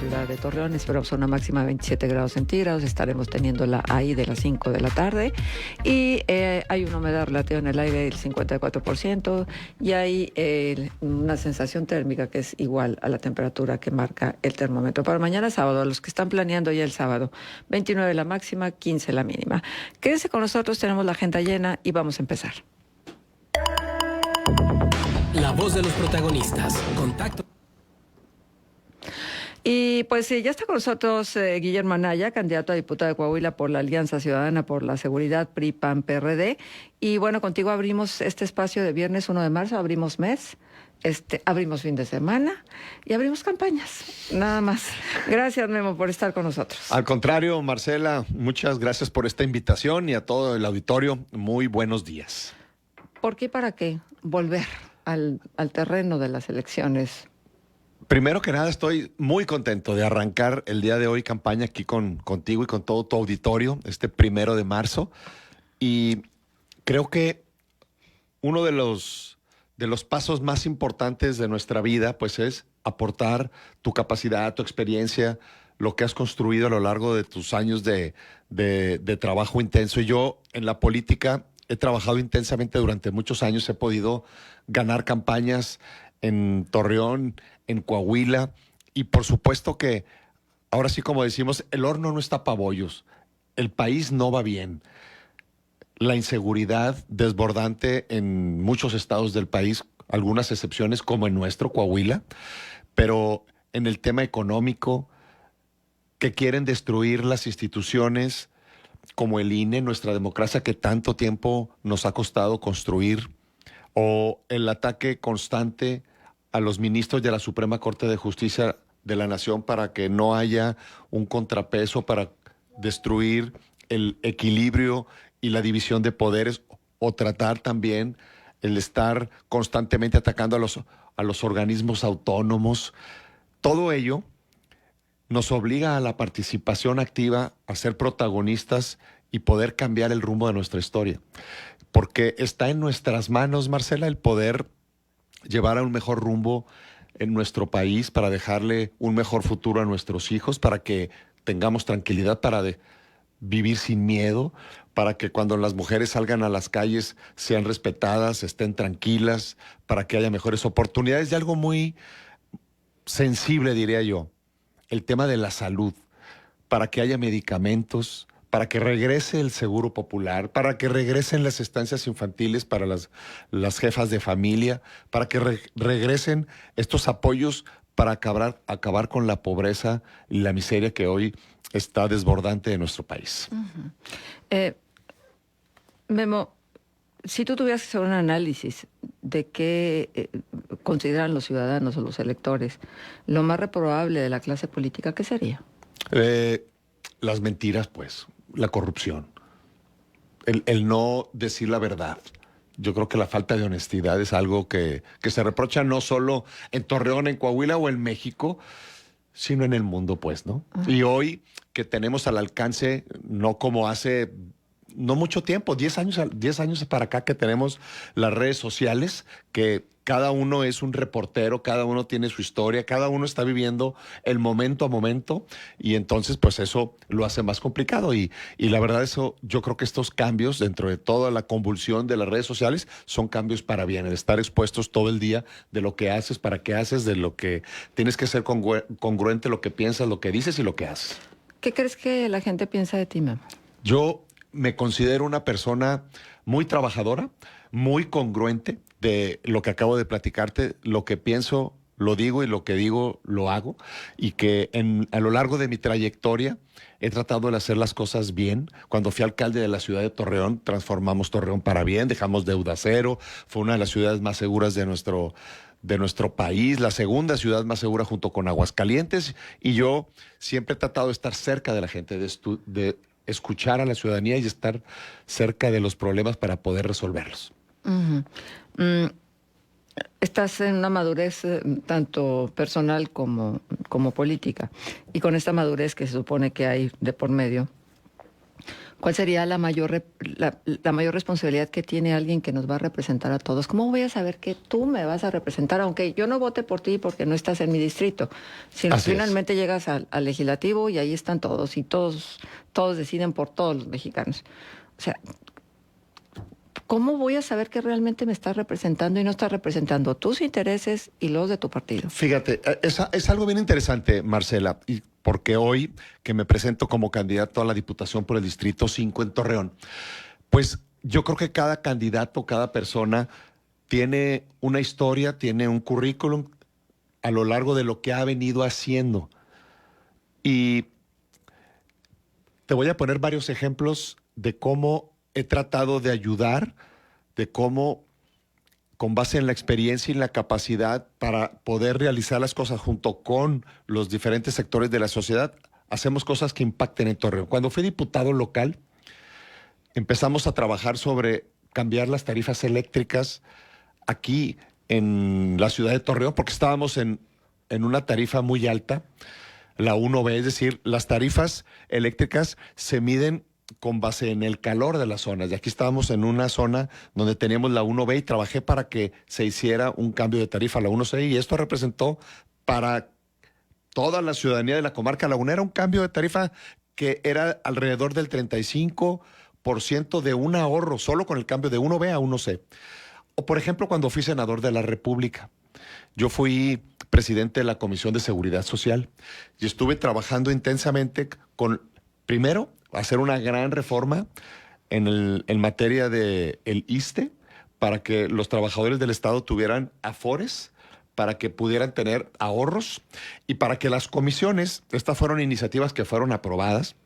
ciudad de Torreón. Esperamos una máxima de 27 grados centígrados. Estaremos teniéndola ahí de las 5 de la tarde. Y hay una humedad relativa en el aire del 54%. Y hay una sensación térmica que es igual a la temperatura que marca el termómetro. Para mañana sábado, a los que están planeando ya el sábado, 29 la máxima, 15 la mínima. Quédense con nosotros, tenemos la agenda llena y vamos a empezar. La voz de los protagonistas. Contacto. Y pues ya está con nosotros Guillermo Anaya, candidato a diputado de Coahuila por la Alianza Ciudadana por la Seguridad, PRI, PAN, PRD. Y bueno, contigo abrimos este espacio de viernes 1 de marzo, abrimos mes, abrimos fin de semana y abrimos campañas, nada más. Gracias, Memo, por estar con nosotros. Al contrario, Marcela, muchas gracias por esta invitación y a todo el auditorio, muy buenos días. ¿Por qué y para qué volver al terreno de las elecciones? Primero que nada, estoy muy contento de arrancar el día de hoy campaña aquí contigo y con todo tu auditorio, 1 de marzo. Y creo que uno de los pasos más importantes de nuestra vida, pues, es aportar tu capacidad, tu experiencia, lo que has construido a lo largo de tus años de trabajo intenso. Y yo en la política he trabajado intensamente durante muchos años, he podido ganar campañas en Torreón, en Coahuila, y por supuesto que ahora sí, como decimos, el horno no está pa' bollos, el país no va bien. La inseguridad desbordante en muchos estados del país, algunas excepciones como en nuestro, Coahuila, pero en el tema económico, que quieren destruir las instituciones como el INE, nuestra democracia que tanto tiempo nos ha costado construir, o el ataque constante a los ministros de la Suprema Corte de Justicia de la Nación para que no haya un contrapeso, para destruir el equilibrio y la división de poderes, o tratar también el estar constantemente atacando a los organismos autónomos. Todo ello nos obliga a la participación activa, a ser protagonistas y poder cambiar el rumbo de nuestra historia. Porque está en nuestras manos, Marcela, el poder llevar a un mejor rumbo en nuestro país, para dejarle un mejor futuro a nuestros hijos, para que tengamos tranquilidad, para vivir sin miedo, para que cuando las mujeres salgan a las calles sean respetadas, estén tranquilas, para que haya mejores oportunidades. Y algo muy sensible, diría yo, el tema de la salud, para que haya medicamentos, para que regrese el seguro popular, para que regresen las estancias infantiles para las jefas de familia, para que regresen estos apoyos para acabar con la pobreza y la miseria que hoy está desbordante de nuestro país. Memo, si tú tuvieras que hacer un análisis de qué consideran los ciudadanos o los electores lo más reprobable de la clase política, ¿qué sería? Las mentiras, pues, la corrupción, el no decir la verdad. Yo creo que la falta de honestidad es algo que se reprocha no solo en Torreón, en Coahuila o en México, sino en el mundo, pues, ¿no? Y hoy que tenemos al alcance, no como hace no mucho tiempo, 10 años para acá, que tenemos las redes sociales, que cada uno es un reportero, cada uno tiene su historia, cada uno está viviendo el momento a momento, y entonces pues eso lo hace más complicado. Y la verdad, eso, yo creo que estos cambios, dentro de toda la convulsión de las redes sociales, son cambios para bien, el estar expuestos todo el día de lo que haces, para qué haces, de lo que tienes que ser congruente, lo que piensas, lo que dices y lo que haces. ¿Qué crees que la gente piensa de ti, Memo? Yo me considero una persona muy trabajadora, muy congruente de lo que acabo de platicarte, lo que pienso lo digo y lo que digo lo hago, y que a lo largo de mi trayectoria he tratado de hacer las cosas bien. Cuando fui alcalde de la ciudad de Torreón, transformamos Torreón para bien, dejamos deuda cero, fue una de las ciudades más seguras de nuestro país, la segunda ciudad más segura junto con Aguascalientes, y yo siempre he tratado de estar cerca de la gente, de escuchar a la ciudadanía y estar cerca de los problemas para poder resolverlos. Estás en una madurez tanto personal como política, y con esta madurez que se supone que hay de por medio, ¿Cuál sería la mayor responsabilidad que tiene alguien que nos va a representar a todos? ¿Cómo voy a saber que tú me vas a representar, aunque yo no vote por ti porque no estás en mi distrito? Sino finalmente llegas al legislativo y ahí están todos y todos deciden por todos los mexicanos. O sea, ¿cómo voy a saber que realmente me estás representando y no estás representando tus intereses y los de tu partido? Fíjate, es algo bien interesante, Marcela, y porque hoy que me presento como candidato a la Diputación por el Distrito 5 en Torreón, pues yo creo que cada candidato, cada persona tiene una historia, tiene un currículum a lo largo de lo que ha venido haciendo. Y te voy a poner varios ejemplos de cómo he tratado de ayudar, de cómo, con base en la experiencia y la capacidad para poder realizar las cosas junto con los diferentes sectores de la sociedad, hacemos cosas que impacten en Torreón. Cuando fui diputado local, empezamos a trabajar sobre cambiar las tarifas eléctricas aquí en la ciudad de Torreón, porque estábamos en una tarifa muy alta, la 1B, es decir, las tarifas eléctricas se miden con base en el calor de las zonas. Y aquí estábamos en una zona donde teníamos la 1B y trabajé para que se hiciera un cambio de tarifa a la 1C, y esto representó para toda la ciudadanía de la comarca lagunera un cambio de tarifa que era alrededor del 35% de un ahorro solo con el cambio de 1B a 1C. O por ejemplo, cuando fui senador de la República, yo fui presidente de la Comisión de Seguridad Social y estuve trabajando intensamente con, primero, hacer una gran reforma en materia del ISSSTE para que los trabajadores del Estado tuvieran afores, para que pudieran tener ahorros y para que las comisiones, estas fueron iniciativas que fueron aprobadas.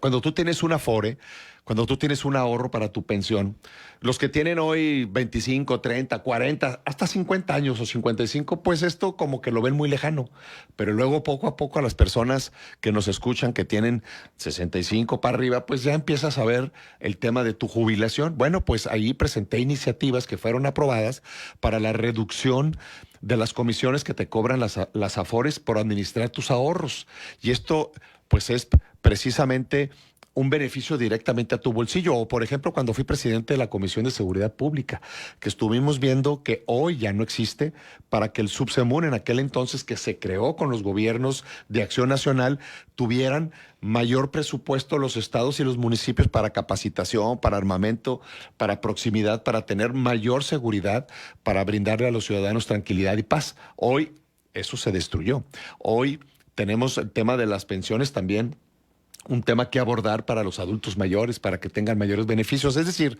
Cuando tú tienes un afore, cuando tú tienes un ahorro para tu pensión, los que tienen hoy 25, 30, 40, hasta 50 años o 55, pues esto como que lo ven muy lejano. Pero luego poco a poco a las personas que nos escuchan, que tienen 65 para arriba, pues ya empiezas a ver el tema de tu jubilación. Bueno, pues ahí presenté iniciativas que fueron aprobadas para la reducción de las comisiones que te cobran las afores por administrar tus ahorros. Y esto pues es precisamente un beneficio directamente a tu bolsillo. O, por ejemplo, cuando fui presidente de la Comisión de Seguridad Pública, que estuvimos viendo que hoy ya no existe, para que el Subsemun, en aquel entonces que se creó con los gobiernos de Acción Nacional, tuvieran mayor presupuesto los estados y los municipios para capacitación, para armamento, para proximidad, para tener mayor seguridad, para brindarle a los ciudadanos tranquilidad y paz. Hoy eso se destruyó. Hoy tenemos el tema de las pensiones también, un tema que abordar para los adultos mayores, para que tengan mayores beneficios. Es decir,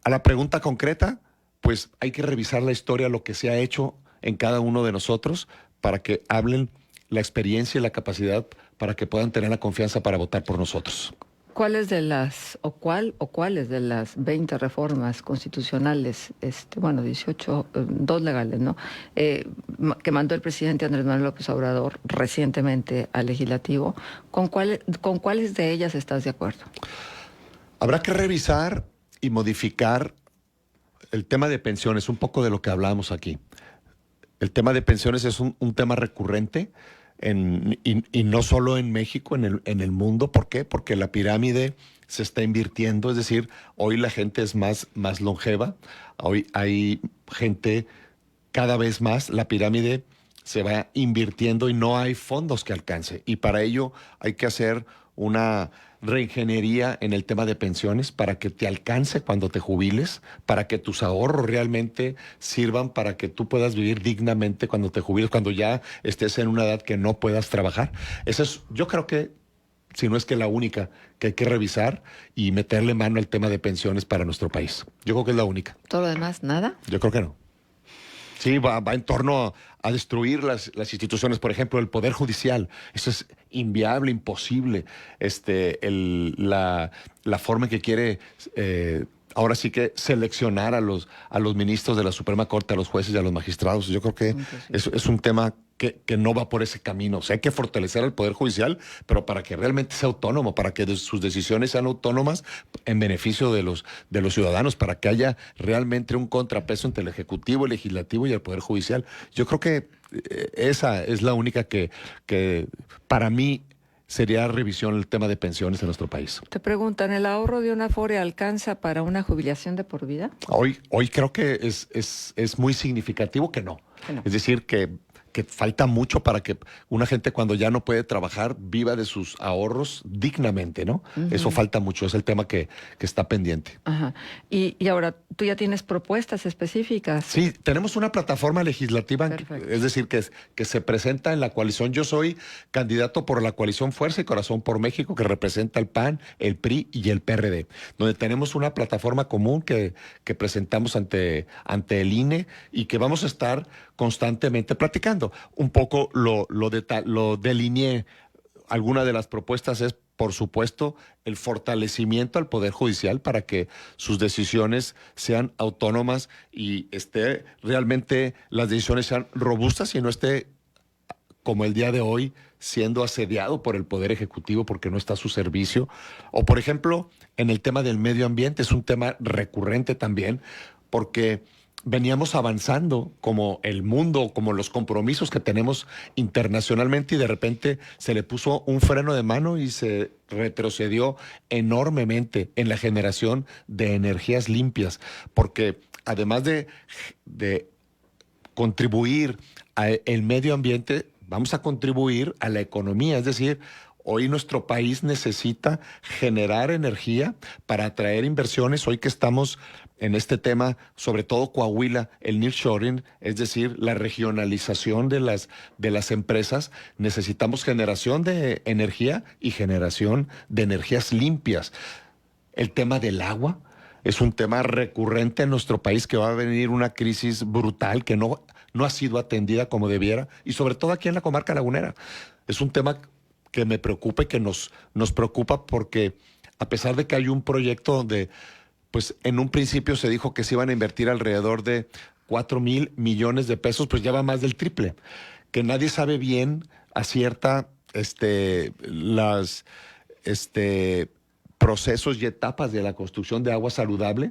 a la pregunta concreta, pues hay que revisar la historia, lo que se ha hecho en cada uno de nosotros, para que hablen la experiencia y la capacidad, para que puedan tener la confianza para votar por nosotros. ¿Cuáles de las, o cuáles de las 20 reformas constitucionales, 18, 2 legales, ¿no? Que mandó el presidente Andrés Manuel López Obrador recientemente al legislativo, ¿con cuáles de ellas estás de acuerdo? Habrá que revisar y modificar el tema de pensiones, un poco de lo que hablábamos aquí. El tema de pensiones es un tema recurrente. Y no solo en México, en el mundo. ¿Por qué? Porque la pirámide se está invirtiendo, es decir, hoy la gente es más longeva, hoy hay gente cada vez más, la pirámide se va invirtiendo y no hay fondos que alcance. Y para ello hay que hacer una reingeniería en el tema de pensiones para que te alcance cuando te jubiles, para que tus ahorros realmente sirvan para que tú puedas vivir dignamente cuando te jubiles, cuando ya estés en una edad que no puedas trabajar. Esa es, yo creo que, si no es que la única que hay que revisar y meterle mano al tema de pensiones para nuestro país. Yo creo que es la única. ¿Todo lo demás, nada? Yo creo que no. Sí, va en torno a destruir las instituciones, por ejemplo, el Poder Judicial. Eso es inviable, imposible. La forma en que quiere, ahora sí que seleccionar a los ministros de la Suprema Corte, a los jueces y a los magistrados. Yo creo que es un tema que no va por ese camino. O sea, hay que fortalecer al Poder Judicial, pero para que realmente sea autónomo, para que sus decisiones sean autónomas en beneficio de los ciudadanos, para que haya realmente un contrapeso entre el Ejecutivo, el Legislativo y el Poder Judicial. Yo creo que esa es la única que para mí sería revisión el tema de pensiones en nuestro país. Te preguntan, ¿el ahorro de una Afore alcanza para una jubilación de por vida? Hoy creo que es muy significativo que no. Que no. Es decir, que falta mucho para que una gente cuando ya no puede trabajar viva de sus ahorros dignamente, ¿no? Eso falta mucho, es el tema que está pendiente. Ajá. Y ahora, ¿tú ya tienes propuestas específicas? Sí, tenemos una plataforma legislativa, Perfecto. es decir, que se presenta en la coalición. Yo soy candidato por la coalición Fuerza y Corazón por México, que representa el PAN, el PRI y el PRD, donde tenemos una plataforma común que presentamos ante el INE y que vamos a estar constantemente platicando. Un poco lo delineé. Alguna de las propuestas es, por supuesto, el fortalecimiento al Poder Judicial para que sus decisiones sean autónomas y realmente las decisiones sean robustas y no esté, como el día de hoy, siendo asediado por el Poder Ejecutivo porque no está a su servicio. O, por ejemplo, en el tema del medio ambiente, es un tema recurrente también, porque veníamos avanzando como el mundo, como los compromisos que tenemos internacionalmente y de repente se le puso un freno de mano y se retrocedió enormemente en la generación de energías limpias, porque además de contribuir al medio ambiente, vamos a contribuir a la economía, es decir, hoy nuestro país necesita generar energía para atraer inversiones. Hoy que estamos en este tema, sobre todo Coahuila, el nearshoring, es decir, la regionalización de las empresas, necesitamos generación de energía y generación de energías limpias. El tema del agua es un tema recurrente en nuestro país, que va a venir una crisis brutal que no ha sido atendida como debiera, y sobre todo aquí en la comarca lagunera. Es un tema que me preocupa y que nos preocupa porque a pesar de que hay un proyecto donde, pues en un principio se dijo que se iban a invertir alrededor de 4,000 millones de pesos, pues ya va más del triple. Que nadie sabe bien, acierta procesos y etapas de la construcción de agua saludable,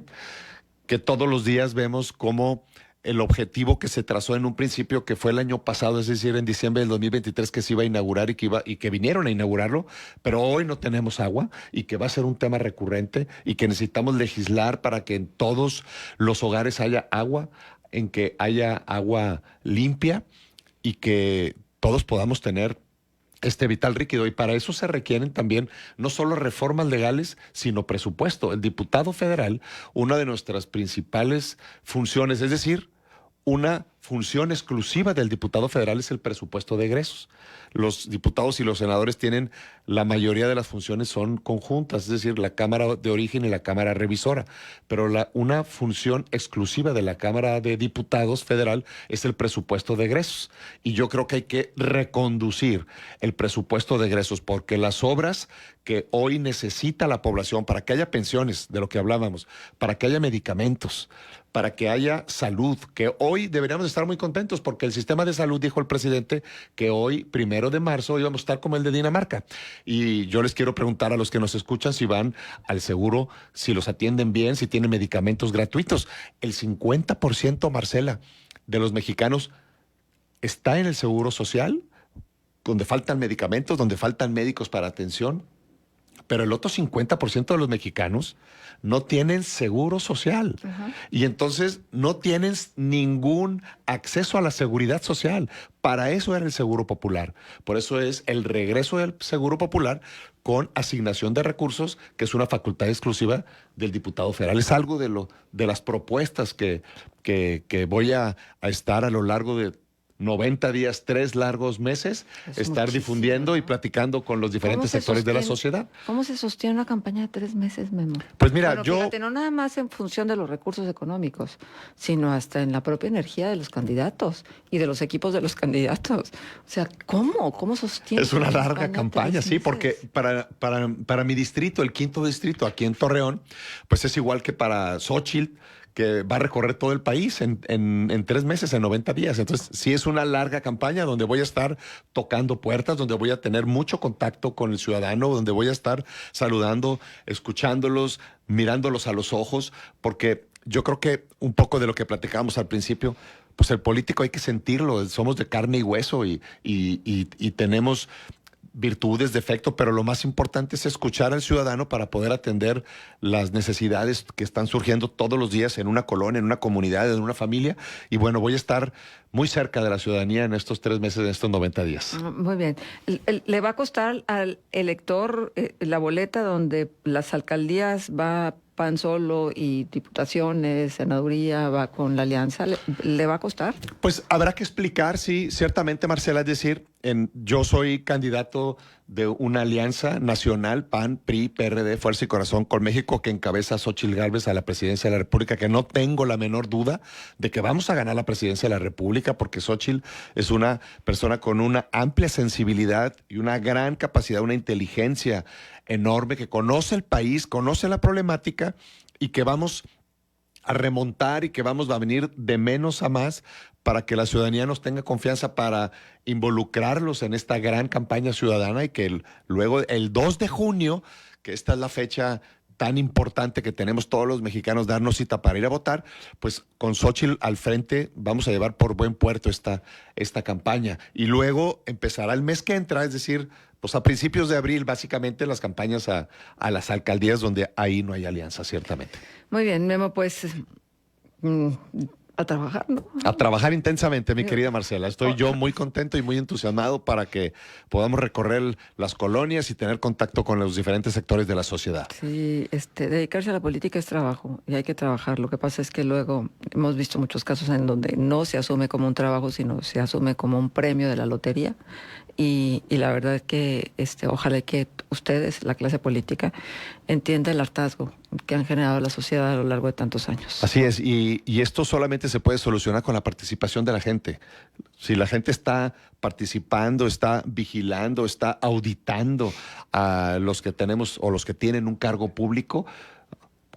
que todos los días vemos cómo el objetivo que se trazó en un principio, que fue el año pasado, es decir, en diciembre del 2023, que se iba a inaugurar y que vinieron a inaugurarlo, pero hoy no tenemos agua y que va a ser un tema recurrente y que necesitamos legislar para que en todos los hogares haya agua, en que haya agua limpia y que todos podamos tener este vital líquido. Y para eso se requieren también no solo reformas legales, sino presupuesto. El diputado federal, una de nuestras principales funciones, es decir, una función exclusiva del diputado federal es el presupuesto de egresos. Los diputados y los senadores tienen, la mayoría de las funciones son conjuntas, es decir, la Cámara de Origen y la Cámara Revisora, pero una función exclusiva de la Cámara de Diputados federal es el presupuesto de egresos. Y yo creo que hay que reconducir el presupuesto de egresos, porque las obras que hoy necesita la población para que haya pensiones, de lo que hablábamos, para que haya medicamentos, para que haya salud, que hoy deberíamos estar muy contentos porque el sistema de salud, dijo el presidente, que hoy, 1 de marzo, íbamos a estar como el de Dinamarca. Y yo les quiero preguntar a los que nos escuchan si van al seguro, si los atienden bien, si tienen medicamentos gratuitos. El 50%, Marcela, de los mexicanos está en el seguro social, donde faltan medicamentos, donde faltan médicos para atención. Pero el otro 50% de los mexicanos no tienen seguro social. Y entonces no tienen ningún acceso a la seguridad social. Para eso era el Seguro Popular. Por eso es el regreso del Seguro Popular con asignación de recursos, que es una facultad exclusiva del diputado federal. Es algo de las propuestas que voy a estar a lo largo de 90 días, 3 largos meses, estar difundiendo y platicando con los diferentes sectores de la sociedad. ¿Cómo se sostiene una campaña de 3 meses, Memo? Pues mira, fíjate, no nada más en función de los recursos económicos, sino hasta en la propia energía de los candidatos y de los equipos de los candidatos. O sea, ¿cómo sostiene? Es una larga campaña, sí, porque para mi distrito, el 5º distrito, aquí en Torreón, pues es igual que para Xóchitl, que va a recorrer todo el país en 3 meses, en 90 días. Entonces, sí es una larga campaña donde voy a estar tocando puertas, donde voy a tener mucho contacto con el ciudadano, donde voy a estar saludando, escuchándolos, mirándolos a los ojos, porque yo creo que un poco de lo que platicábamos al principio, pues el político hay que sentirlo, somos de carne y hueso y tenemos virtudes, defectos, pero lo más importante es escuchar al ciudadano para poder atender las necesidades que están surgiendo todos los días en una colonia, en una comunidad, en una familia. Y bueno, voy a estar muy cerca de la ciudadanía en estos 3 meses, en estos 90 días. Muy bien. ¿Le va a costar al elector la boleta donde las alcaldías va PAN solo y diputaciones, senaduría va con la alianza? ¿Le va a costar? Pues habrá que explicar, sí, ciertamente, Marcela, es decir, yo soy candidato de una alianza nacional, PAN, PRI, PRD, Fuerza y Corazón con México, que encabeza Xóchitl Gálvez a la presidencia de la República, que no tengo la menor duda de que vamos a ganar la presidencia de la República, porque Xóchitl es una persona con una amplia sensibilidad y una gran capacidad, una inteligencia enorme, que conoce el país, conoce la problemática y que vamos a remontar y que vamos a venir de menos a más para que la ciudadanía nos tenga confianza para involucrarlos en esta gran campaña ciudadana y que luego el 2 de junio, que esta es la fecha tan importante que tenemos todos los mexicanos, darnos cita para ir a votar, pues con Xóchitl al frente vamos a llevar por buen puerto esta campaña. Y luego empezará el mes que entra, es decir, pues a principios de abril, básicamente las campañas a las alcaldías donde ahí no hay alianza, ciertamente. Muy bien, Memo, pues a trabajar, ¿no? A trabajar intensamente, mi querida Marcela. Estoy yo muy contento y muy entusiasmado para que podamos recorrer las colonias y tener contacto con los diferentes sectores de la sociedad. Sí, dedicarse a la política es trabajo y hay que trabajar. Lo que pasa es que luego hemos visto muchos casos en donde no se asume como un trabajo, sino se asume como un premio de la lotería. Y la verdad es que ojalá que ustedes, la clase política, entienda el hartazgo que han generado la sociedad a lo largo de tantos años. Así es, y esto solamente se puede solucionar con la participación de la gente. Si la gente está participando, está vigilando, está auditando a los que tenemos o los que tienen un cargo público,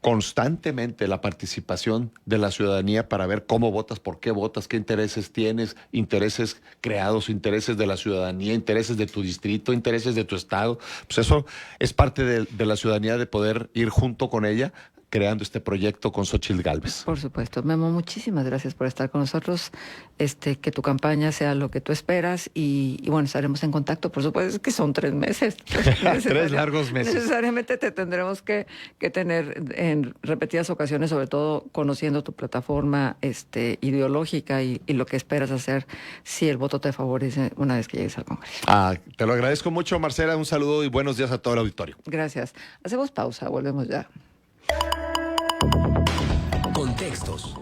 constantemente la participación de la ciudadanía para ver cómo votas, por qué votas, qué intereses tienes, intereses creados, intereses de la ciudadanía, intereses de tu distrito, intereses de tu estado. Pues eso es parte de la ciudadanía, de poder ir junto con ella creando este proyecto con Xóchitl Gálvez. Por supuesto. Memo, muchísimas gracias por estar con nosotros. Que tu campaña sea lo que tú esperas y bueno, estaremos en contacto. Por supuesto, es que son 3 meses. 3 largos meses. Necesariamente te tendremos que tener en repetidas ocasiones, sobre todo conociendo tu plataforma ideológica y lo que esperas hacer si el voto te favorece una vez que llegues al Congreso. Te lo agradezco mucho, Marcela. Un saludo y buenos días a todo el auditorio. Gracias. Hacemos pausa, volvemos ya. Contextos.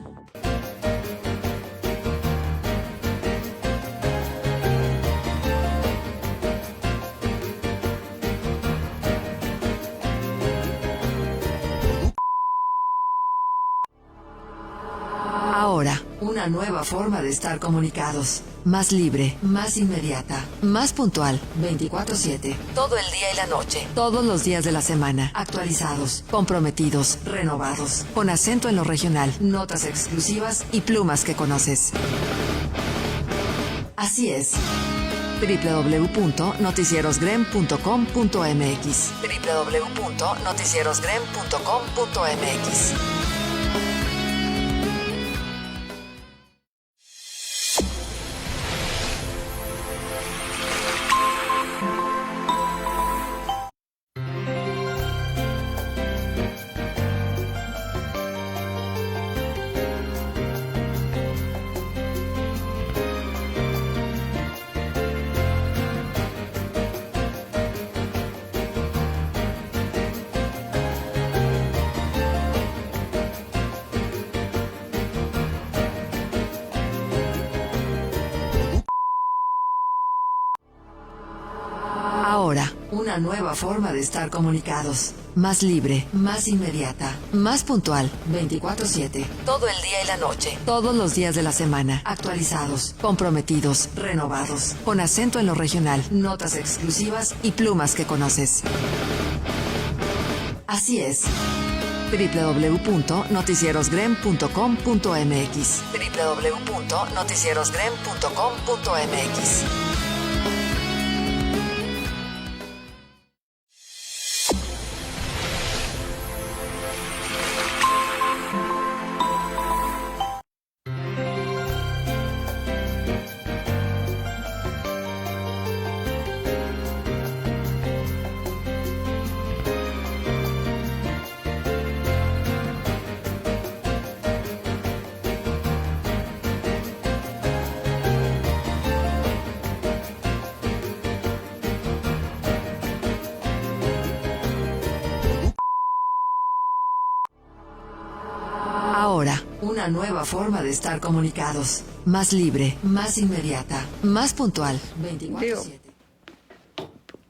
Ahora, una nueva forma de estar comunicados. Más libre, más inmediata, más puntual, 24/7, todo el día y la noche, todos los días de la semana, actualizados, comprometidos, renovados, con acento en lo regional, notas exclusivas y plumas que conoces. Así es. www.noticierosgrem.com.mx www.noticierosgrem.com.mx Ahora, una nueva forma de estar comunicados. Más libre, más inmediata, más puntual, 24/7, todo el día y la noche, todos los días de la semana, actualizados, comprometidos, renovados, con acento en lo regional, notas exclusivas y plumas que conoces. Así es. www.noticierosgrem.com.mx www.noticierosgrem.com.mx Una nueva forma de estar comunicados. Más libre, más inmediata, más puntual. 24/7.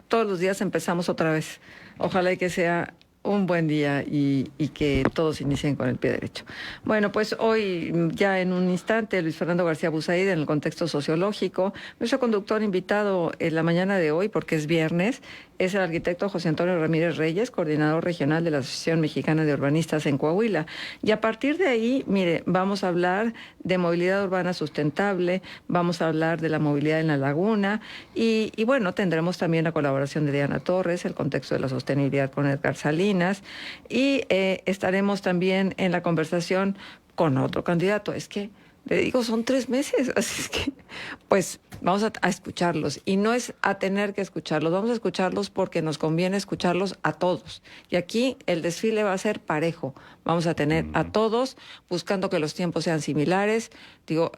Todos los días empezamos otra vez. Ojalá y que sea un buen día y que todos inicien con el pie derecho. Bueno, pues hoy ya en un instante Luis Fernando García Busaid en el contexto sociológico. Nuestro conductor invitado en la mañana de hoy, porque es viernes, es el arquitecto José Antonio Ramírez Reyes, coordinador regional de la Asociación Mexicana de Urbanistas en Coahuila. Y a partir de ahí, mire, vamos a hablar de movilidad urbana sustentable, vamos a hablar de la movilidad en la laguna y bueno, tendremos también la colaboración de Diana Torres, el contexto de la sostenibilidad con Edgar Salinas y estaremos también en la conversación con otro candidato. Es que, le digo, son 3 meses, así es que, pues, vamos a escucharlos. Y no es a tener que escucharlos, vamos a escucharlos porque nos conviene escucharlos a todos. Y aquí el desfile va a ser parejo. Vamos a tener a todos buscando que los tiempos sean similares. Digo,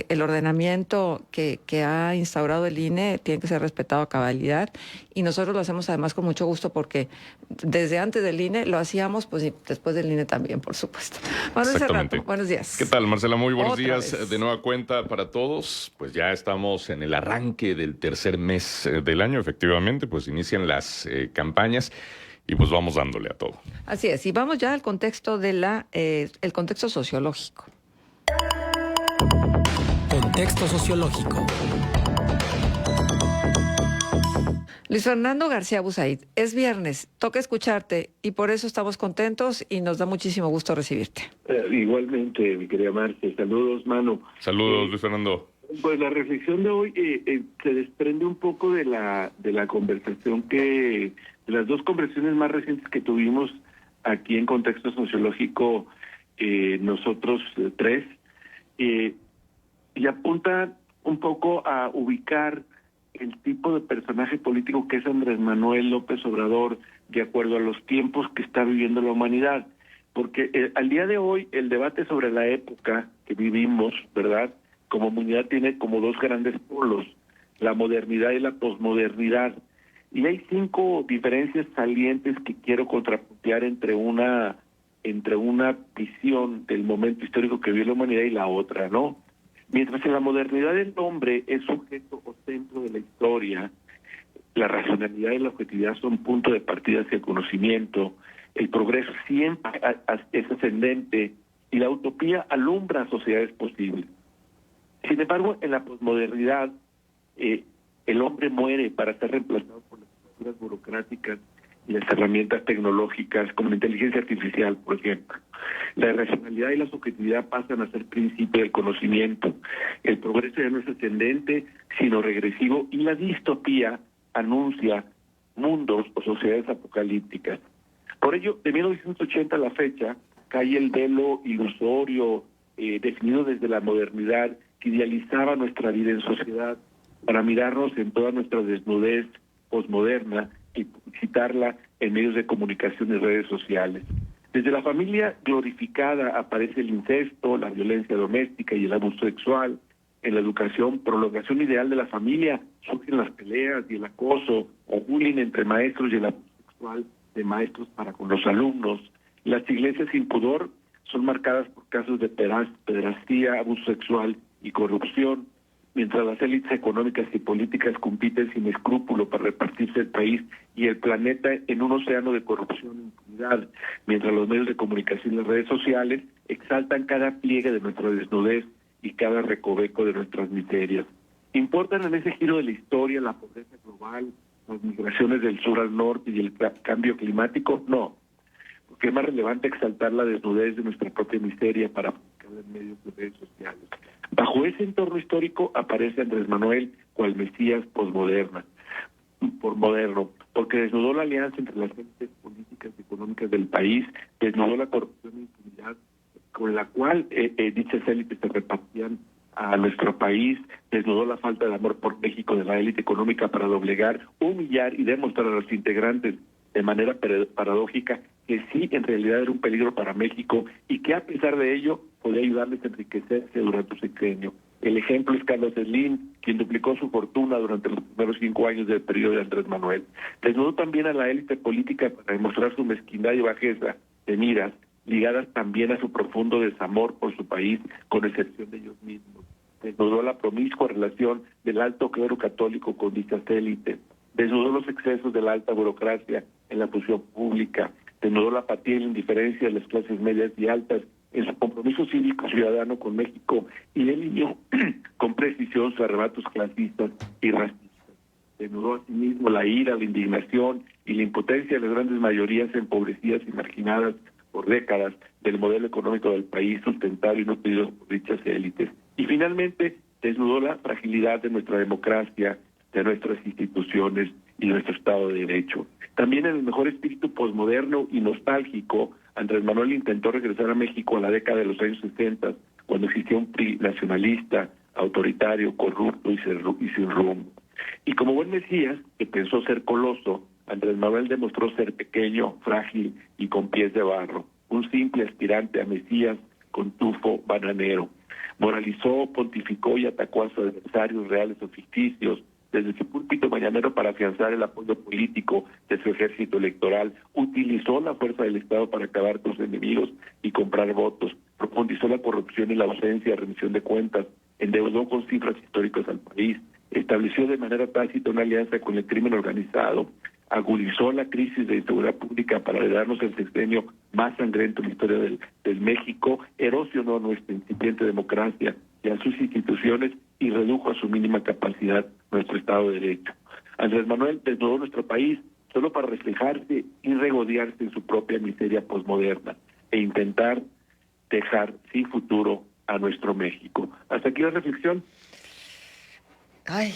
el ordenamiento que ha instaurado el INE tiene que ser respetado a cabalidad. Y nosotros lo hacemos además con mucho gusto porque desde antes del INE lo hacíamos, pues y después del INE también, por supuesto. Manuel Serrato, buenos días. ¿Qué tal, Marcela? Muy buenos Otra días. vez. De nueva cuenta para todos. Pues ya estamos en el arranque del tercer mes del año. Efectivamente, pues inician las campañas y pues vamos dándole a todo. Así es, y vamos ya al contexto de el contexto sociológico. Contexto sociológico. Luis Fernando García Busaid, es viernes, toca escucharte y por eso estamos contentos y nos da muchísimo gusto recibirte. Igualmente, mi querida Marce. Saludos, Manu. Saludos, Luis Fernando. Pues la reflexión de hoy se desprende un poco de la conversación de las 2 conversaciones más recientes que tuvimos aquí en contexto sociológico, nosotros 3, y apunta un poco a ubicar el tipo de personaje político que es Andrés Manuel López Obrador de acuerdo a los tiempos que está viviendo la humanidad. Porque al día de hoy el debate sobre la época que vivimos, ¿verdad?, como humanidad tiene como 2 grandes polos, la modernidad y la posmodernidad. Y hay 5 diferencias salientes que quiero contrapuntear entre una visión del momento histórico que vive la humanidad y la otra, ¿no? Mientras en la modernidad el hombre es sujeto o centro de la historia, la racionalidad y la objetividad son punto de partida hacia el conocimiento, el progreso siempre es ascendente y la utopía alumbra sociedades posibles. Sin embargo, en la posmodernidad, el hombre muere para ser reemplazado por las estructuras burocráticas y las herramientas tecnológicas como la inteligencia artificial, por ejemplo. La racionalidad y la subjetividad pasan a ser principio del conocimiento. El progreso ya no es ascendente, sino regresivo, y la distopía anuncia mundos o sociedades apocalípticas. Por ello, de 1980 a la fecha, cae el velo ilusorio definido desde la modernidad que idealizaba nuestra vida en sociedad para mirarnos en toda nuestra desnudez posmoderna y publicitarla en medios de comunicación y redes sociales. Desde la familia glorificada aparece el incesto, la violencia doméstica y el abuso sexual. En la educación, prolongación ideal de la familia, surgen las peleas y el acoso o bullying entre maestros y el abuso sexual de maestros para con los alumnos. Las iglesias sin pudor son marcadas por casos de pederastía, abuso sexual y corrupción, mientras las élites económicas y políticas compiten sin escrúpulo para repartirse el país y el planeta en un océano de corrupción e impunidad, mientras los medios de comunicación y las redes sociales exaltan cada pliegue de nuestra desnudez y cada recoveco de nuestras miserias. ¿Importan en ese giro de la historia la pobreza global, las migraciones del sur al norte y el cambio climático? No, porque es más relevante exaltar la desnudez de nuestra propia miseria para publicarla en medios de redes sociales. Bajo ese entorno histórico aparece Andrés Manuel cual Mesías moderno, porque desnudó la alianza entre las élites políticas y económicas del país, desnudó la corrupción e impunidad con la cual dichas élites se repartían a nuestro país, desnudó la falta de amor por México de la élite económica para doblegar, humillar y demostrar a los integrantes de manera paradójica que sí, en realidad era un peligro para México y que a pesar de ello podía ayudarles a enriquecerse durante su sexenio. El ejemplo es Carlos Slim, quien duplicó su fortuna durante los primeros 5 años del periodo de Andrés Manuel. Desnudó también a la élite política para demostrar su mezquindad y bajeza de miras ligadas también a su profundo desamor por su país, con excepción de ellos mismos. Desnudó la promiscua relación del alto clero católico con dichas élites, desnudó los excesos de la alta burocracia en la función pública, desnudó la apatía y la indiferencia de las clases medias y altas en su compromiso cívico ciudadano con México, y delineó con precisión sus arrebatos clasistas y racistas. Desnudó asimismo la ira, la indignación y la impotencia de las grandes mayorías empobrecidas y marginadas por décadas del modelo económico del país, sustentado y nutrido por dichas élites. Y finalmente desnudó la fragilidad de nuestra democracia, de nuestras instituciones y de nuestro Estado de Derecho. También en el mejor espíritu posmoderno y nostálgico, Andrés Manuel intentó regresar a México a la década de los años 60, cuando existía un PRI nacionalista, autoritario, corrupto y sin rumbo. Y como buen Mesías, que pensó ser coloso, Andrés Manuel demostró ser pequeño, frágil y con pies de barro, un simple aspirante a Mesías con tufo bananero. Moralizó, pontificó y atacó a sus adversarios reales o ficticios desde su púlpito mañanero para afianzar el apoyo político de su ejército electoral. Utilizó la fuerza del Estado para acabar con sus enemigos y comprar votos. Profundizó la corrupción y la ausencia de rendición de cuentas. Endeudó con cifras históricas al país. Estableció de manera tácita una alianza con el crimen organizado. Agudizó la crisis de inseguridad pública para darnos el sexenio más sangriento en la historia del México. Erosionó nuestra incipiente democracia y a sus instituciones y redujo a su mínima capacidad nuestro Estado de Derecho. Andrés Manuel desnudó nuestro país solo para reflejarse y regodearse en su propia miseria posmoderna e intentar dejar sin futuro a nuestro México. Hasta aquí la reflexión. Ay,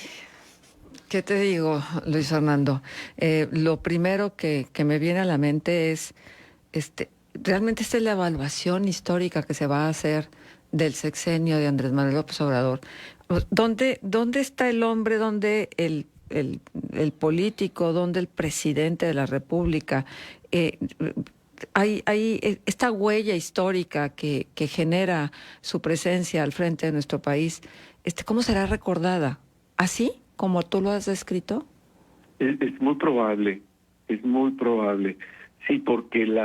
¿qué te digo, Luis Fernando? Lo primero que me viene a la mente es, realmente esta es la evaluación histórica que se va a hacer del sexenio de Andrés Manuel López Obrador. ¿Dónde está el hombre? ¿Dónde el político? ¿Dónde el presidente de la República? Hay esta huella histórica que genera su presencia al frente de nuestro país. ¿Cómo será recordada? ¿Así como tú lo has descrito? Es muy probable, es muy probable. Sí, porque el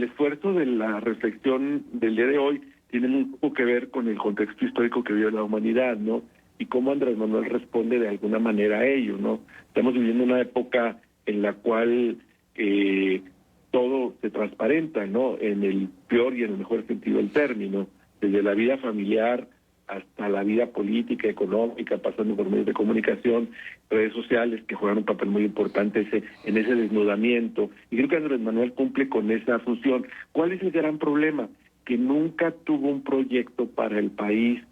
esfuerzo de la reflexión del día de hoy tiene muy poco que ver con el contexto histórico que vive la humanidad, ¿no? Y cómo Andrés Manuel responde de alguna manera a ello, ¿no? Estamos viviendo una época en la cual todo se transparenta, ¿no? En el peor y en el mejor sentido del término, desde la vida familiar hasta la vida política, económica, pasando por medios de comunicación, redes sociales, que juegan un papel muy importante en ese desnudamiento. Y creo que Andrés Manuel cumple con esa función. ¿Cuál es el gran problema? Que nunca tuvo un proyecto para el país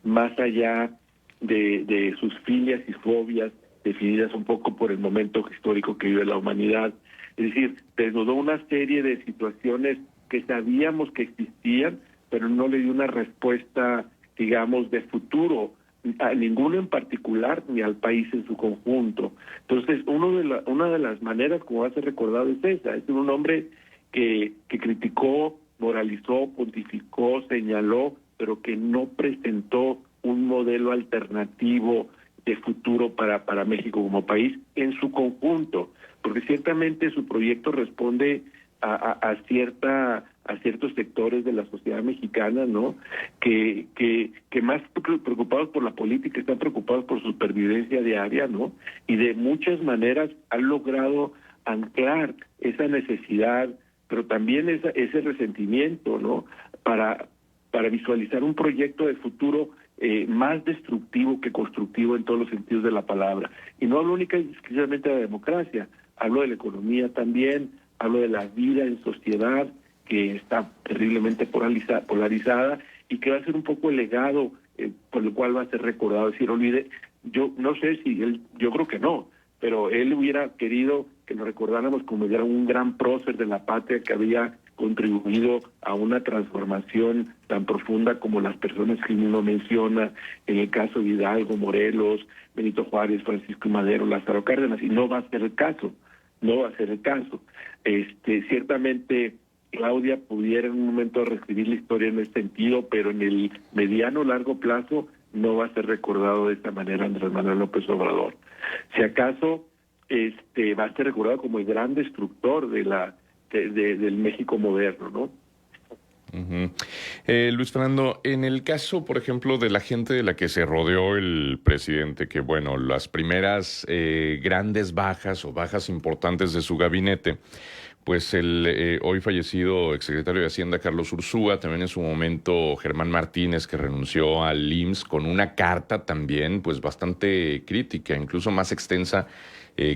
más allá de sus filias y fobias definidas un poco por el momento histórico que vive la humanidad. Es decir, desnudó una serie de situaciones que sabíamos que existían, pero no le dio una respuesta, digamos, de futuro a ninguno en particular ni al país en su conjunto. Entonces, una de las maneras como va a ser recordado es esa. Es un hombre que criticó, moralizó, pontificó, señaló, pero que no presentó un modelo alternativo de futuro para México como país en su conjunto, porque ciertamente su proyecto responde a ciertos sectores de la sociedad mexicana, ¿no? Que más preocupados por la política están preocupados por su supervivencia diaria, ¿no? Y de muchas maneras han logrado anclar esa necesidad, pero también ese resentimiento, ¿no? Para visualizar un proyecto de futuro más destructivo que constructivo en todos los sentidos de la palabra. Y no hablo única y exclusivamente de la democracia, hablo de la economía también, hablo de la vida en sociedad, que está terriblemente polarizada y que va a ser un poco el legado por el cual va a ser recordado. Es decir, yo no sé si él, yo creo que no, pero él hubiera querido que nos recordáramos como era un gran prócer de la patria que había contribuido a una transformación tan profunda como las personas que uno menciona, en el caso de Hidalgo, Morelos, Benito Juárez, Francisco y Madero, Lázaro Cárdenas, y no va a ser el caso. Ciertamente Claudia pudiera en un momento reescribir la historia en ese sentido, pero en el mediano largo plazo no va a ser recordado de esta manera Andrés Manuel López Obrador. Si acaso va a ser recordado como el gran destructor de del México moderno, ¿no? Ujú. Luis Fernando, en el caso, por ejemplo, de la gente de la que se rodeó el presidente, que bueno, las primeras grandes bajas o bajas importantes de su gabinete, pues el hoy fallecido exsecretario de Hacienda, Carlos Ursúa, también en su momento Germán Martínez, que renunció al IMSS con una carta también pues bastante crítica, incluso más extensa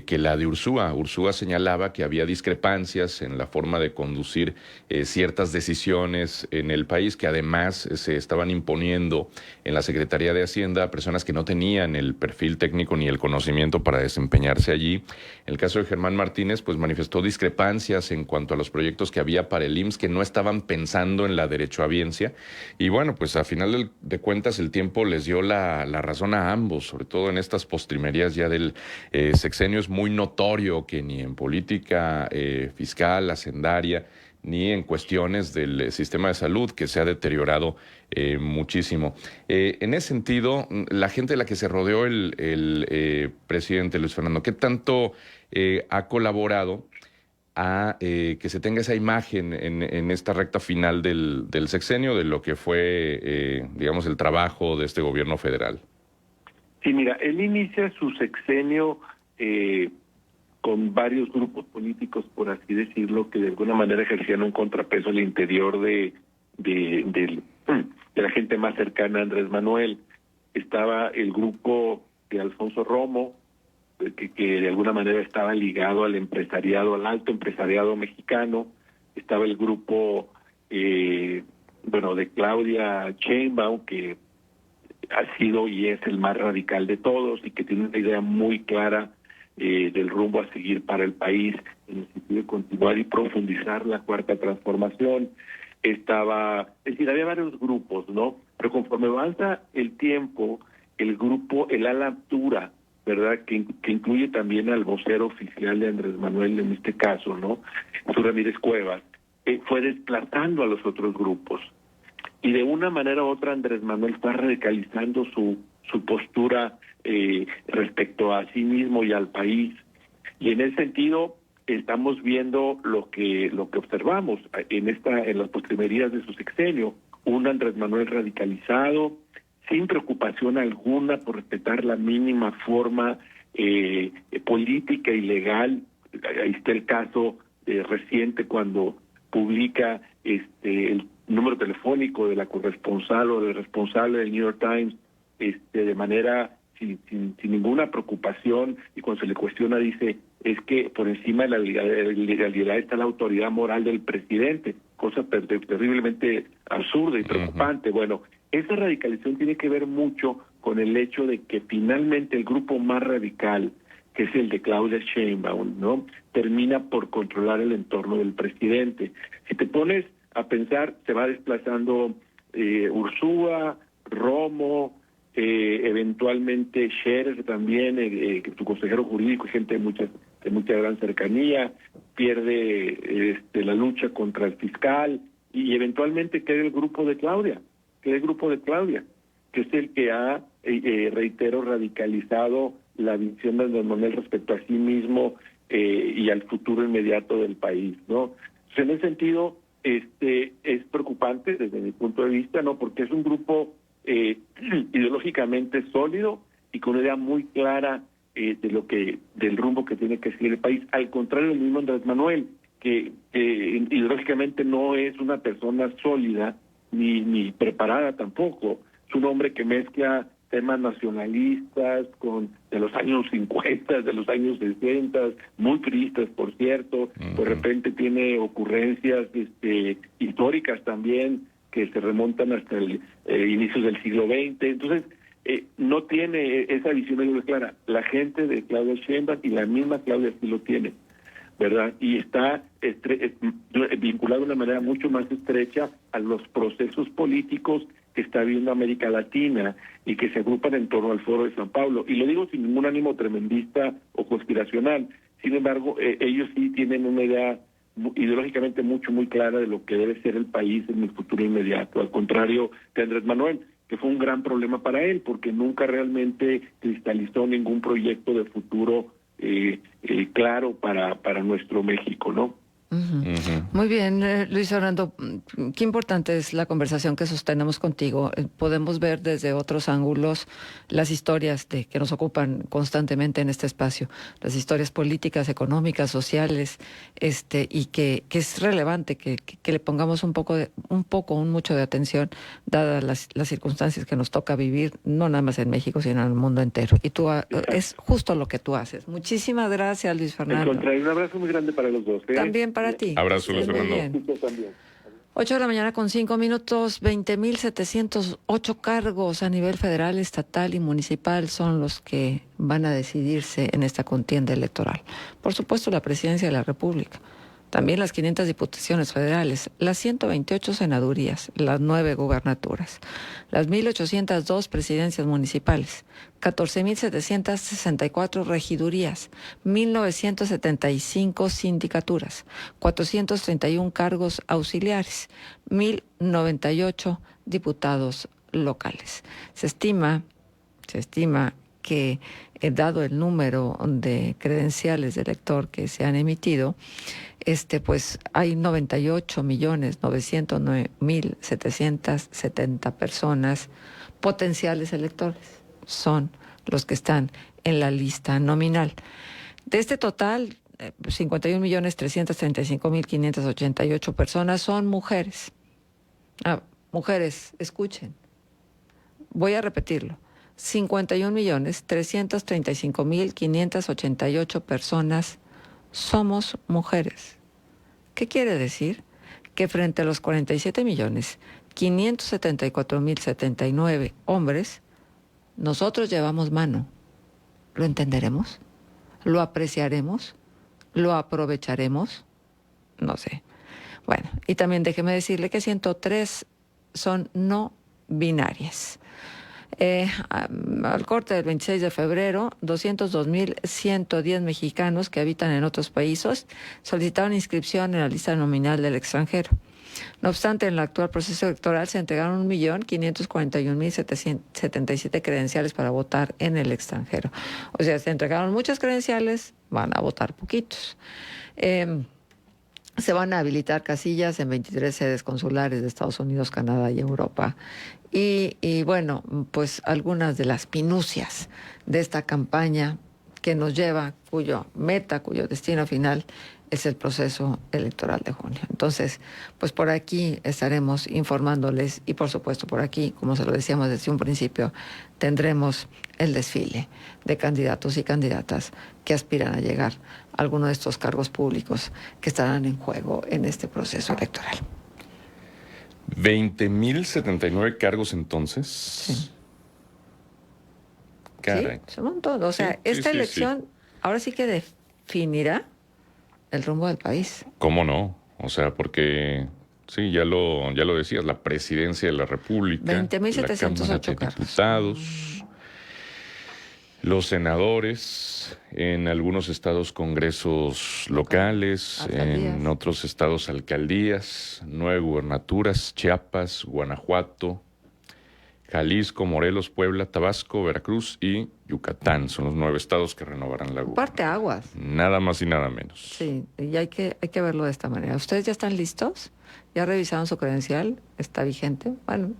que la de Ursúa. Ursúa señalaba que había discrepancias en la forma de conducir ciertas decisiones en el país, que además se estaban imponiendo en la Secretaría de Hacienda a personas que no tenían el perfil técnico ni el conocimiento para desempeñarse allí. En el caso de Germán Martínez, pues manifestó discrepancias en cuanto a los proyectos que había para el IMSS, que no estaban pensando en la derechohabiencia. Y bueno, pues a final de cuentas el tiempo les dio la razón a ambos, sobre todo en estas postrimerías ya del sexenio. Es muy notorio que ni en política fiscal, hacendaria, ni en cuestiones del sistema de salud, que se ha deteriorado muchísimo. En ese sentido, la gente de la que se rodeó el presidente Luis Fernando, ¿qué tanto ha colaborado a que se tenga esa imagen en esta recta final del sexenio de lo que fue, digamos, el trabajo de este gobierno federal? Sí, mira, él inicia su sexenio con varios grupos políticos, por así decirlo, que de alguna manera ejercían un contrapeso al interior de la gente más cercana a Andrés Manuel. Estaba el grupo de Alfonso Romo, que de alguna manera estaba ligado al empresariado, al alto empresariado mexicano. Estaba el grupo, de Claudia Sheinbaum, que ha sido y es el más radical de todos y que tiene una idea muy clara del rumbo a seguir para el país, en el sentido de continuar y profundizar la cuarta transformación. Es decir, había varios grupos, ¿no? Pero conforme avanza el tiempo, el grupo, el ala dura, ¿verdad? Que incluye también al vocero oficial de Andrés Manuel en este caso, ¿no? Jesús Ramírez Cuevas, fue desplazando a los otros grupos. Y de una manera u otra Andrés Manuel está radicalizando su postura respecto a sí mismo y al país. Y en ese sentido estamos viendo lo que observamos en las postrimerías de su sexenio, un Andrés Manuel radicalizado, sin preocupación alguna por respetar la mínima forma política y legal. Ahí está el caso reciente cuando publica el número telefónico de la corresponsal o del responsable del New York Times de manera sin ninguna preocupación, y cuando se le cuestiona dice es que por encima de la legalidad está la autoridad moral del presidente, cosa terriblemente absurda y preocupante. Bueno, esa radicalización tiene que ver mucho con el hecho de que finalmente el grupo más radical, que es el de Claudia Sheinbaum, ¿no?, termina por controlar el entorno del presidente. Si te pones a pensar, se va desplazando Ursúa, Romo, eventualmente Scherer también, su consejero jurídico, gente de mucha gran cercanía, pierde la lucha contra el fiscal, y eventualmente queda el grupo de Claudia, que es el que ha, reitero, radicalizado la visión de Andrés Manuel respecto a sí mismo y al futuro inmediato del país, ¿no? Entonces, en ese sentido, es preocupante desde mi punto de vista, ¿no? Porque es un grupo ideológicamente sólido y con una idea muy clara del rumbo que tiene que seguir el país, al contrario del mismo Andrés Manuel, que ideológicamente no es una persona sólida ni preparada tampoco. Es un hombre que mezcla temas nacionalistas de los años 50, de los años 60, muy tristes, por cierto. De repente tiene ocurrencias históricas también que se remontan hasta el inicios del siglo XX. Entonces, no tiene esa visión muy clara. La gente de Claudia Sheinbaum y la misma Claudia sí lo tiene, ¿verdad? Y está vinculado de una manera mucho más estrecha a los procesos políticos que está viviendo América Latina y que se agrupan en torno al Foro de San Pablo. Y lo digo sin ningún ánimo tremendista o conspiracional. Sin embargo, ellos sí tienen una idea ideológicamente muy clara de lo que debe ser el país en el futuro inmediato, al contrario de Andrés Manuel, que fue un gran problema para él, porque nunca realmente cristalizó ningún proyecto de futuro claro para nuestro México, ¿no? Muy bien, Luis Fernando, qué importante es la conversación que sostenemos contigo. Podemos ver desde otros ángulos las historias que nos ocupan constantemente en este espacio, las historias políticas, económicas, sociales, y que es relevante que le pongamos mucho de atención, dadas las circunstancias que nos toca vivir, no nada más en México, sino en el mundo entero. Y es justo lo que tú haces. Muchísimas gracias, Luis Fernando. Un abrazo muy grande para los dos. También para ti. Abrazo, Luis Fernando. 8:05 a.m, 20.708 cargos a nivel federal, estatal y municipal son los que van a decidirse en esta contienda electoral. Por supuesto, la presidencia de la República, también las 500 diputaciones federales, las 128 senadurías, las 9 gubernaturas, las 1.802 presidencias municipales, 14.764 regidurías, 1.975 sindicaturas, 431 cargos auxiliares, 1.098 diputados locales. Se estima que, dado el número de credenciales de elector que se han emitido, pues hay 98.909.770 personas potenciales electores. Son los que están en la lista nominal. De este total, 51.335.588 personas son mujeres. Mujeres, escuchen. Voy a repetirlo. 51.335.588 personas somos mujeres. ¿Qué quiere decir? Que frente a los 47.574.079 hombres, nosotros llevamos mano. ¿Lo entenderemos? ¿Lo apreciaremos? ¿Lo aprovecharemos? No sé. Bueno, y también déjeme decirle que 103 son no binarias. Al corte del 26 de febrero, 202.110 mexicanos que habitan en otros países solicitaron inscripción en la lista nominal del extranjero. No obstante, en el actual proceso electoral se entregaron 1.541.777 credenciales para votar en el extranjero. O sea, se entregaron muchas credenciales, van a votar poquitos. Se van a habilitar casillas en 23 sedes consulares de Estados Unidos, Canadá y Europa. Y bueno, pues algunas de las minucias de esta campaña que nos lleva, cuyo destino final es el proceso electoral de junio. Entonces, pues por aquí estaremos informándoles y por supuesto por aquí, como se lo decíamos desde un principio, tendremos el desfile de candidatos y candidatas que aspiran a llegar a alguno de estos cargos públicos que estarán en juego en este proceso electoral. 20.079 cargos entonces. Sí. Caray. Sí, es un montón. O sea, Sí, esta sí, elección ahora sí que definirá el rumbo del país. ¿Cómo no? O sea, porque sí, ya lo decías, la presidencia de la República, 20.708 la Cámara de Diputados, los senadores, en algunos estados congresos locales, Alcaldías. en otros estados alcaldías, 9 gubernaturas, Chiapas, Guanajuato, Jalisco, Morelos, Puebla, Tabasco, Veracruz y Yucatán. Son los 9 estados que renovarán la gubernatura. Parte aguas. Nada más y nada menos. Sí, y hay que verlo de esta manera. ¿Ustedes ya están listos? ¿Ya revisaron su credencial? ¿Está vigente? Bueno,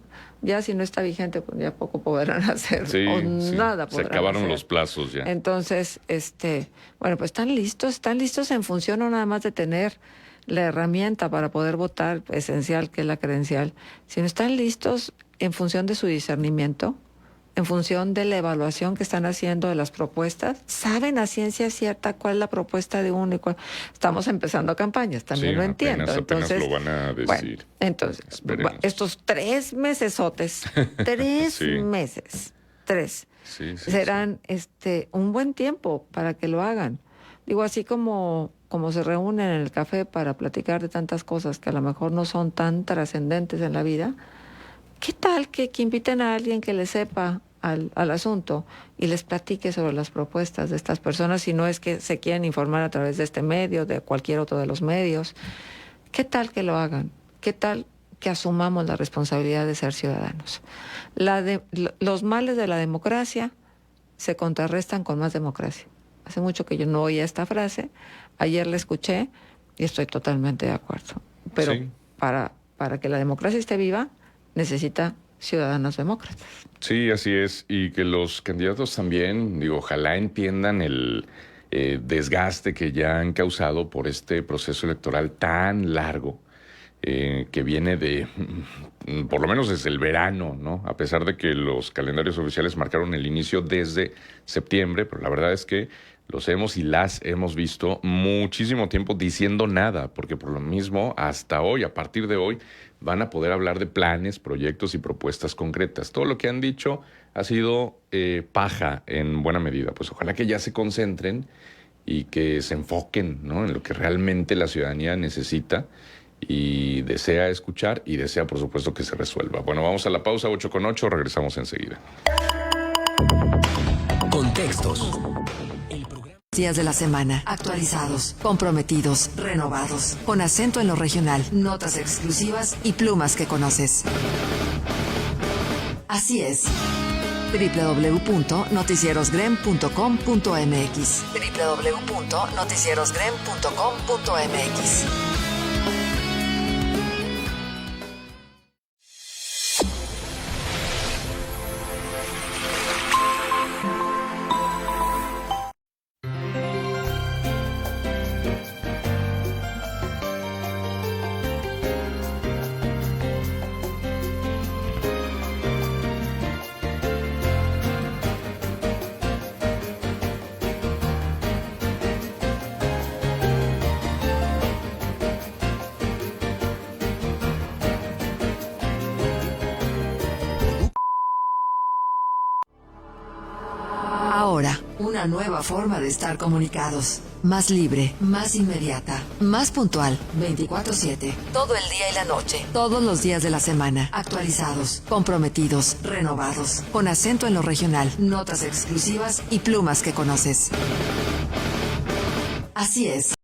ya si no está vigente, pues ya poco podrán hacer. Sí, o sí. nada Se podrán acabaron hacer. los plazos ya. Entonces, bueno, pues están listos en función no nada más de tener la herramienta para poder votar esencial, que es la credencial, sino están listos en función de su discernimiento, en función de la evaluación que están haciendo de las propuestas. ¿Saben a ciencia cierta cuál es la propuesta de uno y cuál? Estamos empezando campañas, también Sí, lo entiendo. apenas Entonces, lo van a decir. bueno, entonces, Esperemos. estos 3 mesesotes, 3 Sí. meses, 3, Sí, serán un buen tiempo para que lo hagan. Digo, así como se reúnen en el café para platicar de tantas cosas que a lo mejor no son tan trascendentes en la vida, ¿qué tal que inviten a alguien que le sepa al asunto y les platique sobre las propuestas de estas personas, si no es que se quieren informar a través de este medio, de cualquier otro de los medios? ¿Qué tal que lo hagan? ¿Qué tal que asumamos la responsabilidad de ser ciudadanos? Los males de la democracia se contrarrestan con más democracia. Hace mucho que yo no oía esta frase, ayer la escuché Y estoy totalmente de acuerdo. Pero Sí. para que la democracia esté viva, necesita ciudadanos demócratas. Sí, así es. Y que los candidatos también, digo, ojalá entiendan el desgaste que ya han causado por este proceso electoral tan largo, que viene de, por lo menos desde el verano, ¿no? A pesar de que los calendarios oficiales marcaron el inicio desde septiembre, pero la verdad es que los hemos y las hemos visto muchísimo tiempo diciendo nada, porque por lo mismo, hasta hoy, a partir de hoy, van a poder hablar de planes, proyectos y propuestas concretas. Todo lo que han dicho ha sido paja en buena medida. Pues ojalá que ya se concentren y que se enfoquen, ¿no?, en lo que realmente la ciudadanía necesita y desea escuchar y desea, por supuesto, que se resuelva. Bueno, vamos a la pausa, 8:08, regresamos enseguida. Contextos. Días de la semana, actualizados, comprometidos, renovados, con acento en lo regional, notas exclusivas y plumas que conoces. Así es. www.noticierosgrem.com.mx www.noticierosgrem.com.mx Ahora, una nueva forma de estar comunicados. Más libre, más inmediata, más puntual, 24/7. Todo el día y la noche, todos los días de la semana. Actualizados, comprometidos, renovados, con acento en lo regional, notas exclusivas y plumas que conoces. Así es.